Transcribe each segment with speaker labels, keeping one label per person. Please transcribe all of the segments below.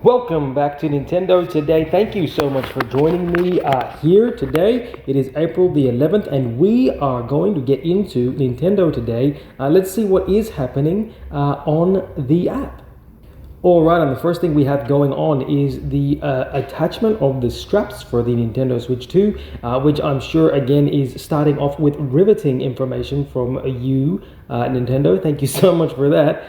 Speaker 1: Welcome back to Nintendo Today. Thank you so much for joining me here today. It is April the 11th and we are going to get into Nintendo Today. Let's see what is happening on the app. Alright, and the first thing we have going on is the attachment of the straps for the Nintendo Switch 2, which I'm sure again is starting off with riveting information from you, Nintendo. Thank you so much for that.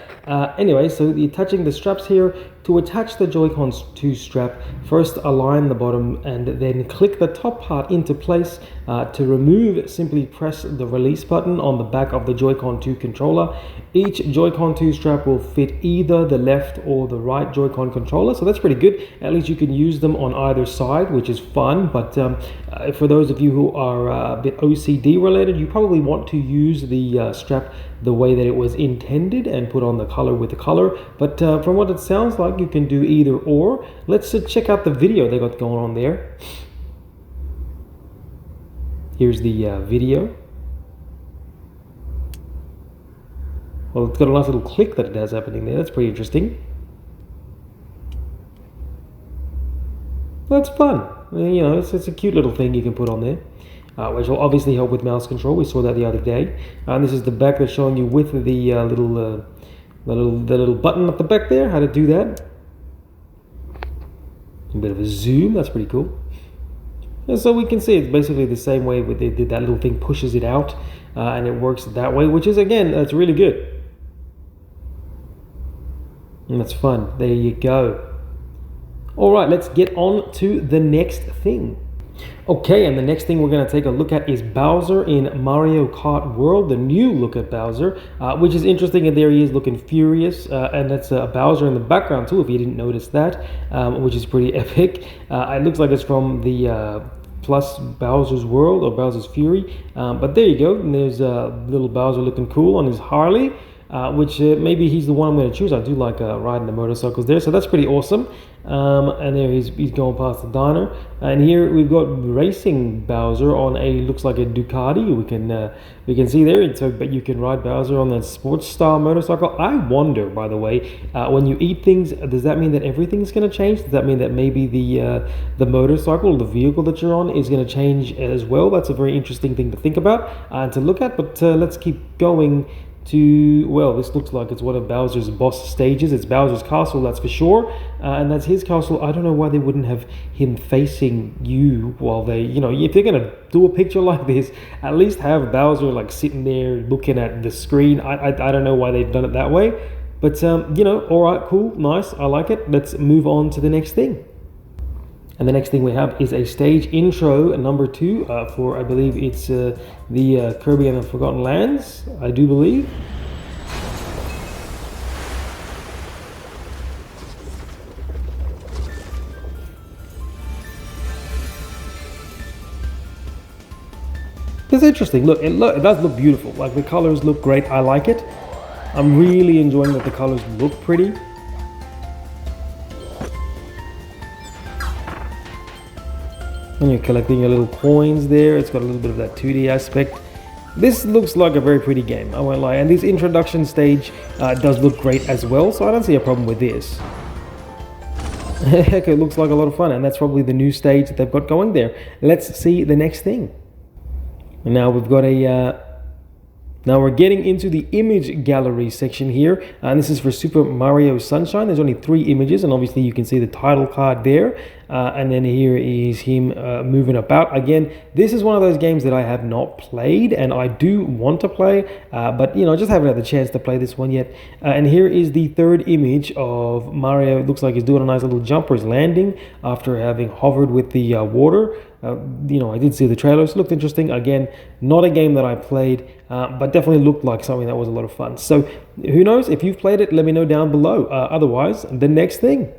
Speaker 1: Anyway, so attaching the straps here. To attach the Joy-Cons to strap, first align the bottom and then click the top part into place. To remove, simply press the release button on the back of the Joy-Con 2 controller. Each Joy-Con 2 strap will fit either the left or the right Joy-Con controller, so that's pretty good. At least you can use them on either side, which is fun. But for those of you who are a bit OCD related, you probably want to use the strap the way that it was intended and put on the color with the color. But from what it sounds like, you can do either or. Let's check out the video they got going on there. Here's the video. Well, it's got a nice little click that it has happening there. That's pretty interesting. That's fun. You know, it's a cute little thing you can put on there. Which will obviously help with mouse control. We saw that the other day. And this is the back they're showing you with the little button at the back there, how to do that. A bit of a zoom, that's pretty cool. And so we can see it's basically the same way with that little thing pushes it out, and it works that way, which is, again, that's really good. And that's fun. There you go. All right, let's get on to the next thing. Okay, and the next thing we're going to take a look at is Bowser in Mario Kart World, the new look at Bowser, which is interesting. And there he is looking furious, and that's Bowser in the background too, if you didn't notice that, which is pretty epic. It looks like it's from the Plus Bowser's World or Bowser's Fury, but there you go. And there's little Bowser looking cool on his Harley. Which maybe he's the one I'm going to choose. I do like riding the motorcycles there, so that's pretty awesome. And there he's going past the diner, and here we've got racing Bowser on looks like a Ducati. We can see there. But you can ride Bowser on that sports style motorcycle. I wonder, by the way, when you eat things, does that mean that everything's going to change? Does that mean that maybe the motorcycle or the vehicle that you're on is going to change as well? That's a very interesting thing to think about and to look at. But let's keep going. Well, this looks like it's one of Bowser's boss stages. It's Bowser's castle, that's for sure, and that's his castle. I don't know why they wouldn't have him facing you while they, if they're gonna do a picture like this, at least have Bowser like sitting there looking at the screen. I don't know why they've done it that way, but all right, cool, nice, I like it. Let's move on to the next thing. And the next thing we have is a stage intro number 2 for, I believe it's the Kirby and the Forgotten Lands, I do believe. It's interesting. Look, it does look beautiful. Like, the colors look great. I like it. I'm really enjoying that the colors look pretty. And you're collecting your little coins there. It's got a little bit of that 2D aspect. This looks like a very pretty game, I won't lie. And this introduction stage does look great as well, so I don't see a problem with this. Heck, it looks like a lot of fun, and that's probably the new stage that they've got going there. Let's see the next thing. And now we've got now we're getting into the image gallery section here, and this is for Super Mario Sunshine. There's only 3 images, and obviously you can see the title card there, and then here is him moving about. Again, this is one of those games that I have not played, and I do want to play, but just haven't had the chance to play this one yet. And here is the 3rd image of Mario. It looks like he's doing a nice little jump, or he's landing after having hovered with the water. I did see the trailers, looked interesting. Again, not a game that I played, but definitely looked like something that was a lot of fun. So who knows, if you've played it, let me know down below. Otherwise, the next thing.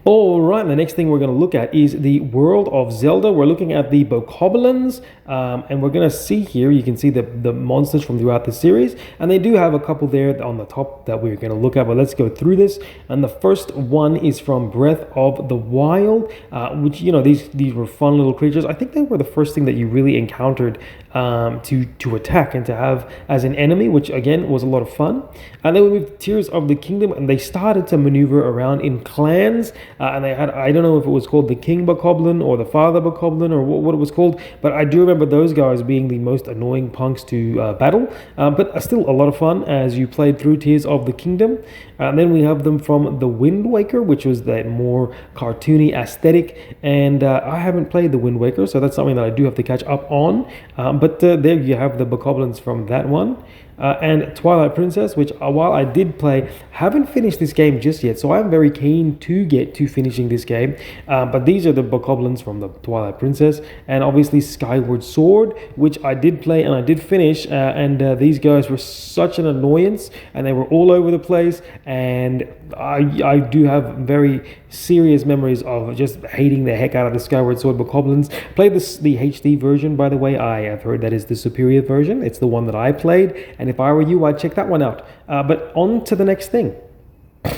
Speaker 1: All right, the next thing we're going to look at is the world of Zelda. We're looking at the Bokoblins, and we're going to see here, you can see the monsters from throughout the series, and they do have a couple there on the top that we're going to look at, but let's go through this. And the first one is from Breath of the Wild, which, you know, these were fun little creatures. I think they were the first thing that you really encountered to attack and to have as an enemy, which again was a lot of fun. And then we moved to Tears of the Kingdom, and they started to maneuver around in clans. And they had, I don't know if it was called the King Bokoblin or the Father Bokoblin or what it was called, but I do remember those guys being the most annoying punks to battle, but still a lot of fun as you played through Tears of the Kingdom. And then we have them from the Wind Waker, which was that more cartoony aesthetic, and I haven't played the Wind Waker, so that's something that I do have to catch up on, but there you have the Bokoblins from that one. And Twilight Princess, which while I did play, haven't finished this game just yet, so I'm very keen to get to finishing this game. But these are the Bokoblins from the Twilight Princess, and obviously Skyward Sword, which I did play and I did finish, and these guys were such an annoyance, and they were all over the place, and I do have very serious memories of just hating the heck out of the Skyward Sword Bokoblins. Played the HD version, by the way. I have heard that is the superior version. It's the one that I played, and if I were you, I'd check that one out. But on to the next thing.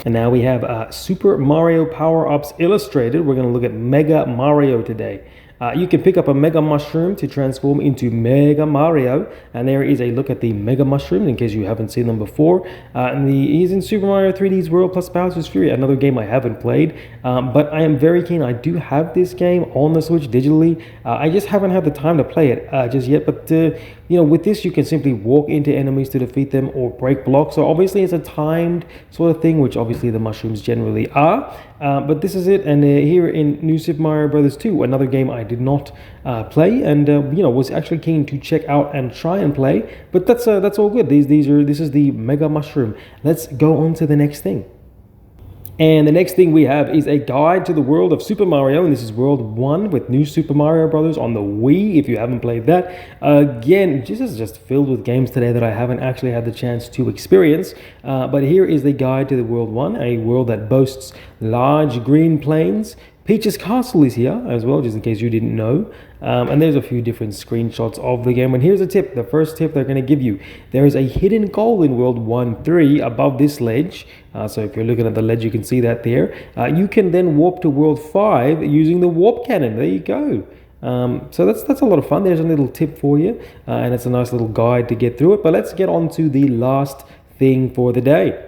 Speaker 1: And now we have Super Mario Power-Ups Illustrated. We're going to look at Mega Mario today. You can pick up a Mega Mushroom to transform into Mega Mario, and there is a look at the Mega Mushroom in case you haven't seen them before. And he's in Super Mario 3D's World plus Bowser's Fury, another game I haven't played, but I am very keen. I do have this game on the Switch digitally. I just haven't had the time to play it just yet, but you know, with this you can simply walk into enemies to defeat them or break blocks, so obviously it's a timed sort of thing, which obviously the mushrooms generally are. But this is it, and here in New Super Mario Bros. 2, another game I did not play, and you know, was actually keen to check out and try and play. But that's all good. This is the Mega Mushroom. Let's go on to the next thing. And the next thing we have is a guide to the world of Super Mario, and this is World 1 with New Super Mario Bros. On the Wii, if you haven't played that. Again, this is just filled with games today that I haven't actually had the chance to experience, but here is the guide to the World 1, a world that boasts large green plains. Peach's Castle is here as well, just in case you didn't know. And there's a few different screenshots of the game. And here's a tip, the first tip they're going to give you. There is a hidden goal in World 1-3 above this ledge. So if you're looking at the ledge, you can see that there. You can then warp to World 5 using the warp cannon. There you go. So that's a lot of fun. There's a little tip for you. And it's a nice little guide to get through it. But let's get on to the last thing for the day.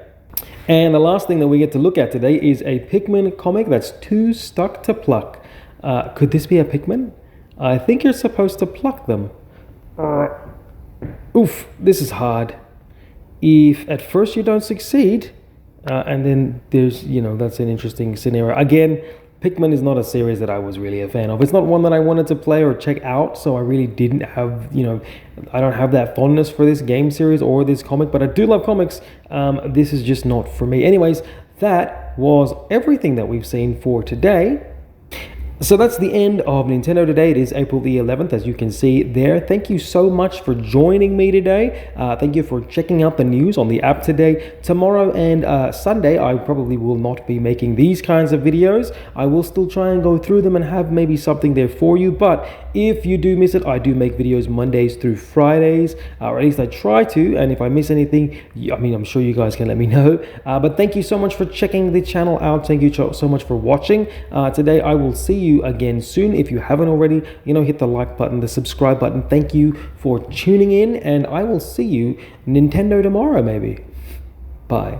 Speaker 1: And the last thing that we get to look at today is a Pikmin comic that's too stuck to pluck. Could this be a Pikmin? I think you're supposed to pluck them. Oof, this is hard. If at first you don't succeed, and then there's, you know, that's an interesting scenario. Again, Pikmin is not a series that I was really a fan of. It's not one that I wanted to play or check out, so I really didn't have, you know, I don't have that fondness for this game series or this comic, but I do love comics. This is just not for me. Anyways, that was everything that we've seen for today. So that's the end of Nintendo Today. It is April the 11th, as you can see there. Thank you so much for joining me today. Thank you for checking out the news on the app today. Tomorrow and Sunday, I probably will not be making these kinds of videos. I will still try and go through them and have maybe something there for you. But if you do miss it, I do make videos Mondays through Fridays, or at least I try to. And if I miss anything, I mean, I'm sure you guys can let me know. But thank you so much for checking the channel out. Thank you so much for watching. Today, I will see you again soon. If you haven't already, you know, hit the like button, the subscribe button. Thank you for tuning in, and I will see you Nintendo tomorrow maybe. Bye.